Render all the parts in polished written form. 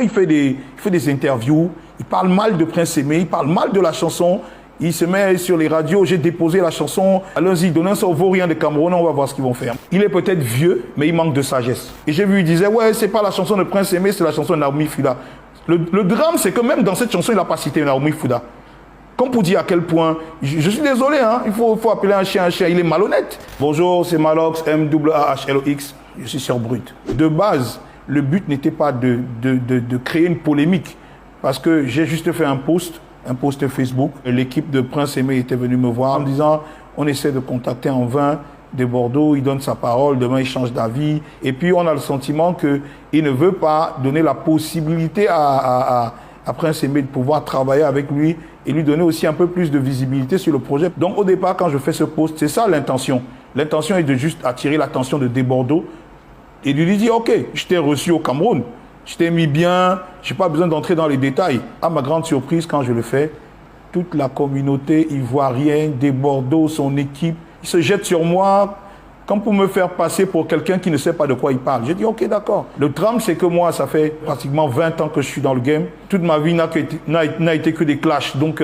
Il fait des interviews, il parle mal de Prince Aimé, il parle mal de la chanson, il se met sur les radios, j'ai déposé la chanson, allons-y, donnez ça aux vauriens de Cameroun, on va voir ce qu'ils vont faire. Il est peut-être vieux, mais il manque de sagesse. Et j'ai vu, il disait, ouais, c'est pas la chanson de Prince Aimé, c'est la chanson de Naomi Fouda. Le drame, c'est que même dans cette chanson, il n'a pas cité Naomi Fouda. Comme pour dire à quel point, je suis désolé, hein, il faut appeler un chien, il est malhonnête. Bonjour, c'est Malox, M-A-H-L-O-X, je suis sur Brut. De base, le but n'était pas de créer une polémique, parce que j'ai juste fait un post Facebook. L'équipe de Prince Aimé était venue me voir en me disant, on essaie de contacter en vain de Bordeaux, il donne sa parole, demain il change d'avis. Et puis on a le sentiment qu'il ne veut pas donner la possibilité à Prince Aimé de pouvoir travailler avec lui et lui donner aussi un peu plus de visibilité sur le projet. Donc au départ, quand je fais ce post, c'est ça l'intention. L'intention est de juste attirer l'attention de Bordeaux et de lui dire, ok, je t'ai reçu au Cameroun, je t'ai mis bien, je n'ai pas besoin d'entrer dans les détails. À ma grande surprise, quand je le fais, toute la communauté ivoirienne, de Bordeaux, son équipe, ils se jettent sur moi comme pour me faire passer pour quelqu'un qui ne sait pas de quoi il parle. J'ai dit, ok, d'accord. Le drame, c'est que moi, ça fait pratiquement 20 ans que je suis dans le game. Toute ma vie n'a été que des clashs. Donc,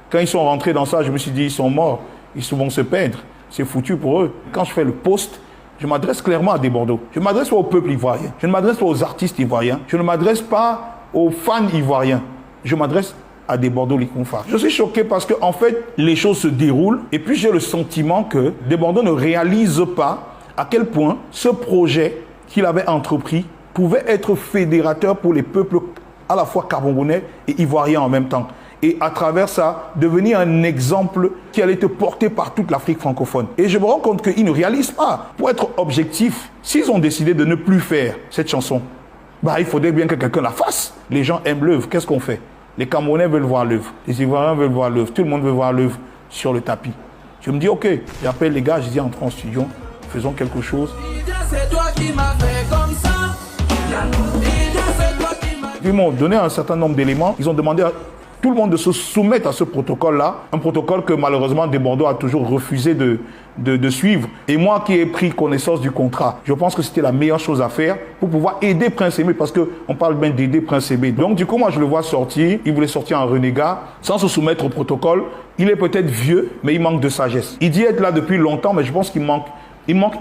quand ils sont rentrés dans ça, je me suis dit, ils sont morts. Ils vont se perdre. C'est foutu pour eux. Quand je fais le post, je m'adresse clairement à des Bordeaux. Je ne m'adresse pas au peuple ivoirien. Je ne m'adresse pas aux artistes ivoiriens. Je ne m'adresse pas aux fans ivoiriens. Je m'adresse à des Bordeaux Liconfa. Je suis choqué parce que en fait, les choses se déroulent et puis j'ai le sentiment que des Bordeaux ne réalisent pas à quel point ce projet qu'il avait entrepris pouvait être fédérateur pour les peuples à la fois camerounais et ivoiriens en même temps. Et à travers ça, devenir un exemple qui allait être porté par toute l'Afrique francophone. Et je me rends compte qu'ils ne réalisent pas. Pour être objectif, s'ils ont décidé de ne plus faire cette chanson, bah, il faudrait bien que quelqu'un la fasse. Les gens aiment l'œuvre. Qu'est-ce qu'on fait? Les Camerounais veulent voir l'œuvre. Les Ivoiriens veulent voir l'œuvre. Tout le monde veut voir l'œuvre sur le tapis. Je me dis, ok, j'appelle les gars, je dis, entrons en studio, faisons quelque chose. C'est toi qui m'as fait comme ça. Ils m'ont donné un certain nombre d'éléments. Ils ont demandé à tout le monde de se soumettre à ce protocole-là. Un protocole que malheureusement des Bordeaux a toujours refusé de suivre. Et moi qui ai pris connaissance du contrat, je pense que c'était la meilleure chose à faire pour pouvoir aider Prince Aimé, parce qu'on parle bien d'aider Prince Aimé. Donc du coup, moi je le vois sortir, il voulait sortir en renégat, sans se soumettre au protocole. Il est peut-être vieux, mais il manque de sagesse. Il dit être là depuis longtemps, mais je pense qu'il manque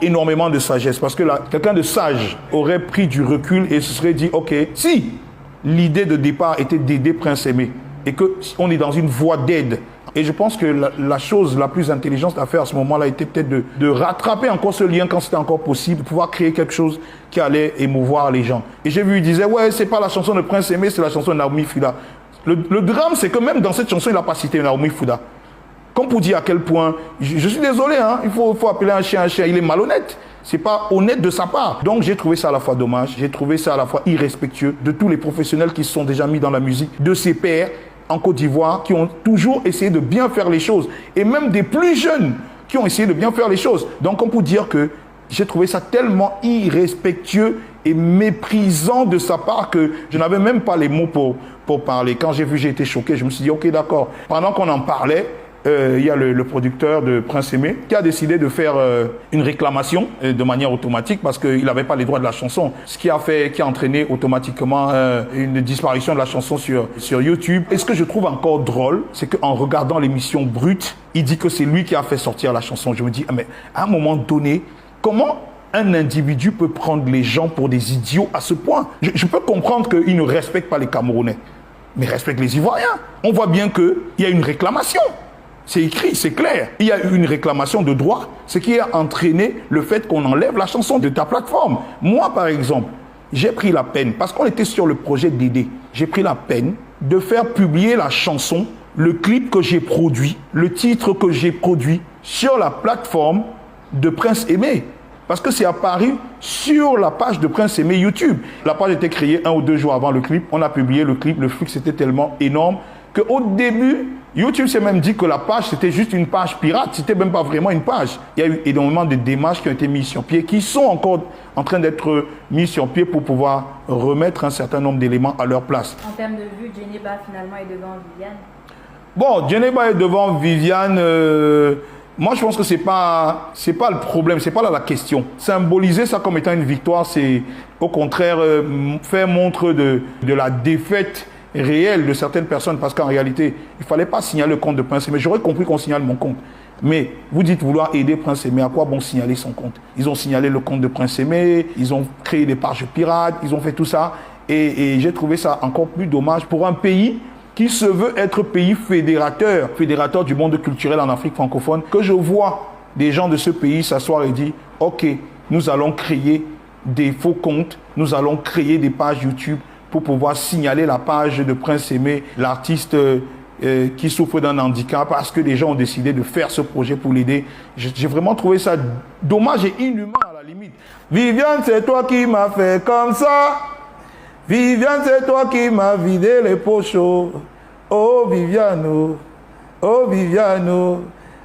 énormément de sagesse, parce que quelqu'un de sage aurait pris du recul et se serait dit, ok, si l'idée de départ était d'aider Prince Aimé, et qu'on est dans une voie d'aide. Et je pense que la chose la plus intelligente à faire à ce moment-là était peut-être de rattraper encore ce lien quand c'était encore possible, de pouvoir créer quelque chose qui allait émouvoir les gens. Et j'ai vu, il disait, ouais, c'est pas la chanson de Prince Aimé, c'est la chanson de Naomi Fouda. Le drame, c'est que même dans cette chanson, il n'a pas cité Naomi Fouda. Comme pour dire à quel point, je suis désolé, hein, il faut appeler un chien, il est malhonnête. C'est pas honnête de sa part. Donc j'ai trouvé ça à la fois dommage, j'ai trouvé ça à la fois irrespectueux de tous les professionnels qui se sont déjà mis dans la musique, de ses pairs en Côte d'Ivoire, qui ont toujours essayé de bien faire les choses. Et même des plus jeunes qui ont essayé de bien faire les choses. Donc on peut dire que j'ai trouvé ça tellement irrespectueux et méprisant de sa part que je n'avais même pas les mots pour parler. Quand j'ai vu, j'ai été choqué. Je me suis dit, ok, d'accord. Pendant qu'on en parlait, il y a le producteur de Prince Aimé qui a décidé de faire une réclamation de manière automatique parce qu'il n'avait pas les droits de la chanson. Ce qui a entraîné automatiquement une disparition de la chanson sur YouTube. Et ce que je trouve encore drôle, c'est qu'en regardant l'émission Brut, il dit que c'est lui qui a fait sortir la chanson. Je me dis, mais à un moment donné, comment un individu peut prendre les gens pour des idiots à ce point? Je peux comprendre qu'il ne respecte pas les Camerounais, mais respecte les Ivoiriens. On voit bien qu'il y a une réclamation. C'est écrit, c'est clair. Il y a eu une réclamation de droit, ce qui a entraîné le fait qu'on enlève la chanson de ta plateforme. Moi, par exemple, j'ai pris la peine, parce qu'on était sur le projet d'aider, j'ai pris la peine de faire publier la chanson, le clip que j'ai produit, le titre que j'ai produit sur la plateforme de Prince Aimé. Parce que c'est apparu sur la page de Prince Aimé YouTube. La page était créée 1 ou 2 jours avant le clip. On a publié le clip, le flux était tellement énorme qu'au début, YouTube s'est même dit que la page, c'était juste une page pirate. C'était même pas vraiment une page. Il y a eu énormément de démarches qui ont été mises sur pied, qui sont encore en train d'être mises sur pied pour pouvoir remettre un certain nombre d'éléments à leur place. En termes de vue, Djeneba finalement est devant Viviane. Bon, Djeneba est devant Viviane. Moi, je pense que c'est pas le problème, c'est pas là la question. Symboliser ça comme étant une victoire, c'est au contraire faire montre de la défaite réelle de certaines personnes, parce qu'en réalité, il fallait pas signaler le compte de Prince Aimé. J'aurais compris qu'on signale mon compte. Mais vous dites vouloir aider Prince Aimé, à quoi bon signaler son compte? Ils ont signalé le compte de Prince Aimé, ils ont créé des pages pirates, ils ont fait tout ça. Et j'ai trouvé ça encore plus dommage pour un pays qui se veut être pays fédérateur du monde culturel en Afrique francophone, que je vois des gens de ce pays s'asseoir et dire « Ok, nous allons créer des faux comptes, nous allons créer des pages YouTube pour pouvoir signaler la page de Prince Aimé, l'artiste qui souffre d'un handicap, parce que les gens ont décidé de faire ce projet pour l'aider. » J'ai vraiment trouvé ça dommage et inhumain à la limite. Viviane, c'est toi qui m'as fait comme ça. Viviane, c'est toi qui m'as vidé les pochos. Oh Viviano, oh Viviano,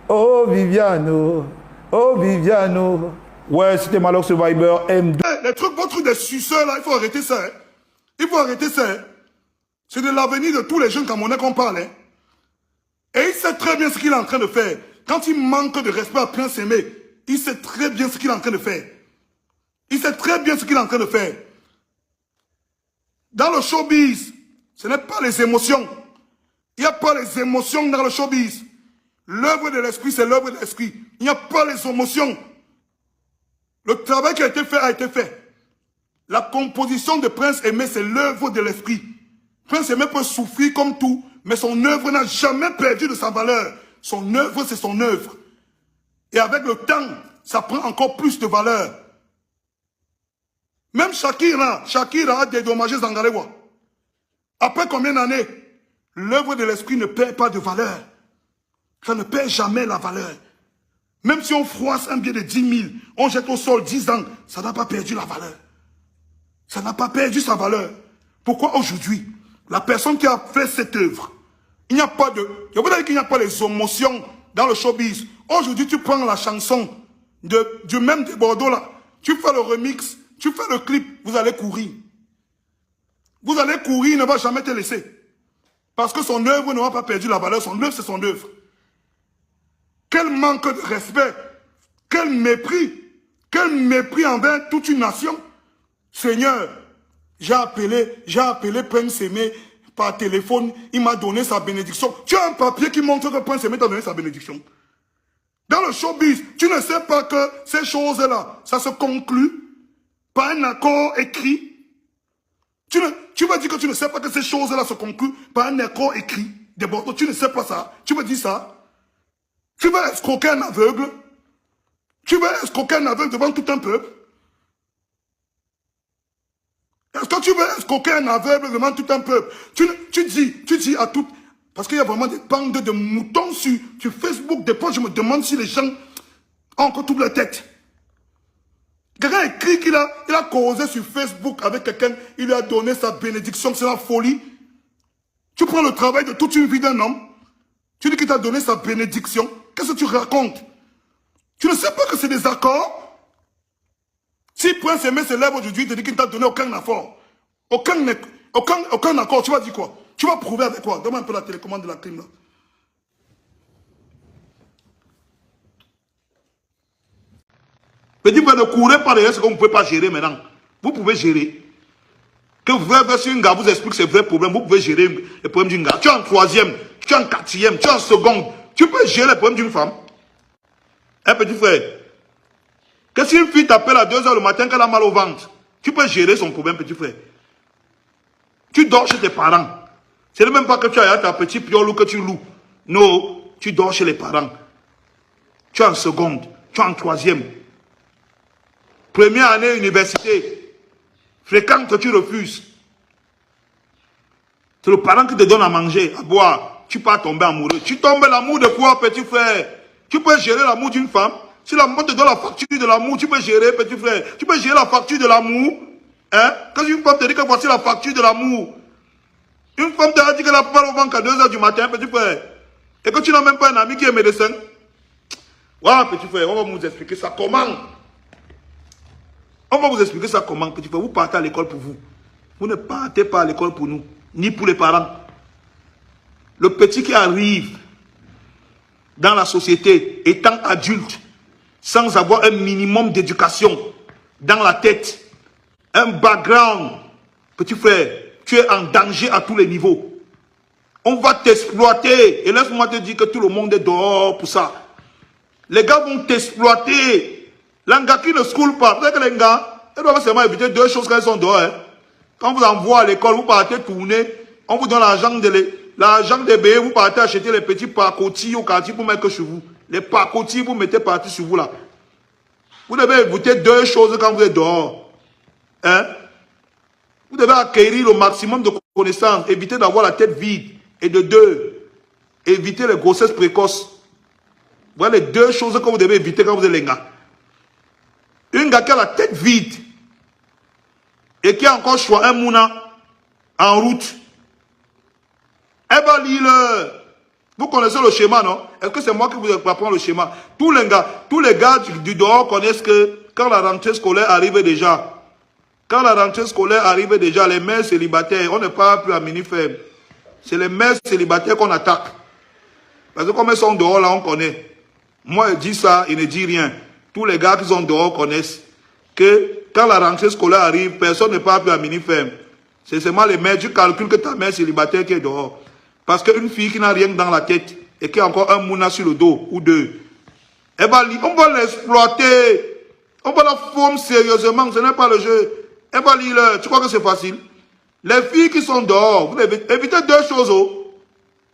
oh Viviano, oh Viviano. Ouais, c'était Malox Survivor M2. Les trucs, votre truc des suceurs là, il faut arrêter ça. Hein. Il faut arrêter ça. Hein. C'est de l'avenir de tous les jeunes Camerounais qu'on parle. Hein. Et il sait très bien ce qu'il est en train de faire. Quand il manque de respect à Prince Aimé, il sait très bien ce qu'il est en train de faire. Il sait très bien ce qu'il est en train de faire. Dans le showbiz, ce n'est pas les émotions. Il n'y a pas les émotions dans le showbiz. L'œuvre de l'esprit, c'est l'œuvre de l'esprit. Il n'y a pas les émotions. Le travail qui a été fait a été fait. La composition de Prince Aimé, c'est l'œuvre de l'esprit. Prince Aimé peut souffrir comme tout, mais son œuvre n'a jamais perdu de sa valeur. Son œuvre, c'est son œuvre. Et avec le temps, ça prend encore plus de valeur. Même Shakira a dédommagé Zangarewa. Après combien d'années, l'œuvre de l'esprit ne perd pas de valeur. Ça ne perd jamais la valeur. Même si on froisse un billet de 10 000, on jette au sol 10 ans, ça n'a pas perdu la valeur. Ça n'a pas perdu sa valeur. Pourquoi aujourd'hui, la personne qui a fait cette œuvre, il n'y a pas de... Je vous dire qu'il n'y a pas les émotions dans le showbiz. Aujourd'hui, tu prends la chanson du même de Bordeaux là, tu fais le remix, tu fais le clip, vous allez courir. Vous allez courir, il ne va jamais te laisser. Parce que son œuvre n'aura pas perdu la valeur, son œuvre c'est son œuvre. Quel manque de respect, quel mépris envers toute une nation. Seigneur, j'ai appelé Prince Aimé par téléphone, il m'a donné sa bénédiction. Tu as un papier qui montre que Prince Aimé t'a donné sa bénédiction. Dans le showbiz, tu ne sais pas que ces choses-là, ça se conclut par un accord écrit. Tu vas dire que tu ne sais pas que ces choses-là se concluent par un accord écrit. D'abord, tu ne sais pas ça. Tu me dis ça. Tu vas escroquer un aveugle. Tu vas escroquer un aveugle devant tout un peuple. Est-ce que tu veux escroquer un aveugle devant tout un peuple? Tu dis à tout... Parce qu'il y a vraiment des bandes de moutons sur Facebook. Des fois, je me demande si les gens ont encore toute la tête. Quelqu'un a écrit qu'il a causé sur Facebook avec quelqu'un, il lui a donné sa bénédiction, c'est la folie. Tu prends le travail de toute une vie d'un homme, tu dis qu'il t'a donné sa bénédiction, qu'est-ce que tu racontes? Tu ne sais pas que c'est des accords? Si Prince Aimé se lève aujourd'hui, il te dit qu'il ne t'a donné aucun accord, aucun accord, tu vas dire quoi? Tu vas prouver avec quoi? Donne-moi un peu la télécommande de la clim là. Petit frère, ne courez pas derrière ce que vous ne pouvez pas gérer maintenant. Vous pouvez gérer. Que vous voyez si un gars vous explique ses vrais problèmes, vous pouvez gérer les problèmes d'un gars. Tu es en troisième, tu es en quatrième, tu es en seconde. Tu peux gérer les problèmes d'une femme. Un petit frère. Que si une fille t'appelle à 2 h le matin qu'elle a mal au ventre, tu peux gérer son problème, petit frère. Tu dors chez tes parents. Ce n'est même pas que tu as ta petite piole ou que tu loues. Non, tu dors chez les parents. Tu es en seconde, tu es en troisième. Première année université, fréquente, tu refuses. C'est le parent qui te donne à manger, à boire. Tu peux tomber amoureux. Tu tombes l'amour de quoi, petit frère? Tu peux gérer l'amour d'une femme. Si la femme te donne la facture de l'amour, tu peux gérer, petit frère. Tu peux gérer la facture de l'amour. Hein? Quand une femme te dit que voici la facture de l'amour. Une femme te dit qu'elle a pas au ventre à 2 h du matin, petit frère. Et que tu n'as même pas un ami qui est médecin. Voilà, petit frère, on va vous expliquer ça comment. On va vous expliquer ça comment, petit frère. Vous partez à l'école pour vous. Vous ne partez pas à l'école pour nous, ni pour les parents. Le petit qui arrive, dans la société, étant adulte, sans avoir un minimum d'éducation dans la tête, un background, petit frère, tu es en danger à tous les niveaux. On va t'exploiter. Et laisse-moi te dire que tout le monde est dehors pour ça. Les gars vont t'exploiter. Les gars qui ne schoolent pas, vous savez que les gars, ils doivent seulement éviter deux choses quand ils sont dehors. Hein. Quand vous envoie à l'école, vous partez tourner, on vous donne l'argent des bébés, vous partez acheter les petits pacotis au quartier pour mettre chez vous. Les pacotis, vous mettez partout sur vous là. Vous devez éviter deux choses quand vous êtes dehors. Hein? Vous devez acquérir le maximum de connaissances, éviter d'avoir la tête vide. Et de deux, éviter les grossesses précoces. Voilà les deux choses que vous devez éviter quand vous êtes les gars. Une gars qui a la tête vide et qui a encore choisi un mouna en route. Eh ben, lire. Vous connaissez le schéma, non? Est-ce que c'est moi qui vous apprends le schéma? Tous les gars du dehors connaissent que quand la rentrée scolaire arrive déjà, les mères célibataires, on ne parle plus à mini-ferme. C'est les mères célibataires qu'on attaque. Parce que comme elles sont dehors, là, on connaît. Moi, je dis ça, il ne dit rien. Tous les gars qui sont dehors connaissent que quand la rentrée scolaire arrive, personne ne parle plus à mini-ferme. C'est seulement les mères, tu calcules que ta mère célibataire qui est dehors. Parce qu'une fille qui n'a rien dans la tête et qui a encore un mouna sur le dos ou deux, eh ben, on va l'exploiter. On va la former sérieusement, ce n'est pas le jeu. Eh ben, tu crois que c'est facile? Les filles qui sont dehors, vous devez éviter deux choses. Oh.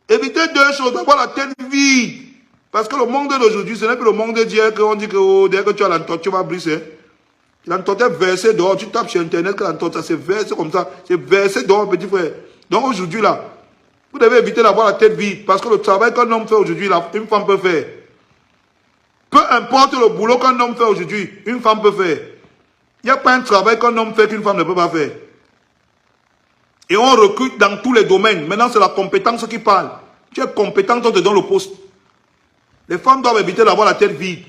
Évitez deux choses, d'avoir la tête vide. Parce que le monde d'aujourd'hui, ce n'est plus le monde d'hier qu'on dit que oh, dès que tu as l'entorse, tu vas briser. L'entorse est versé dehors, tu tapes sur Internet que l'entorse, ça c'est versé comme ça. C'est versé dehors, petit frère. Donc aujourd'hui, là, vous devez éviter d'avoir la tête vide. Parce que le travail qu'un homme fait aujourd'hui, une femme peut faire. Peu importe le boulot qu'un homme fait aujourd'hui, une femme peut faire. Il n'y a pas un travail qu'un homme fait qu'une femme ne peut pas faire. Et on recrute dans tous les domaines. Maintenant, c'est la compétence qui parle. Tu es compétent, on te donne le poste. Les femmes doivent éviter d'avoir la tête vide.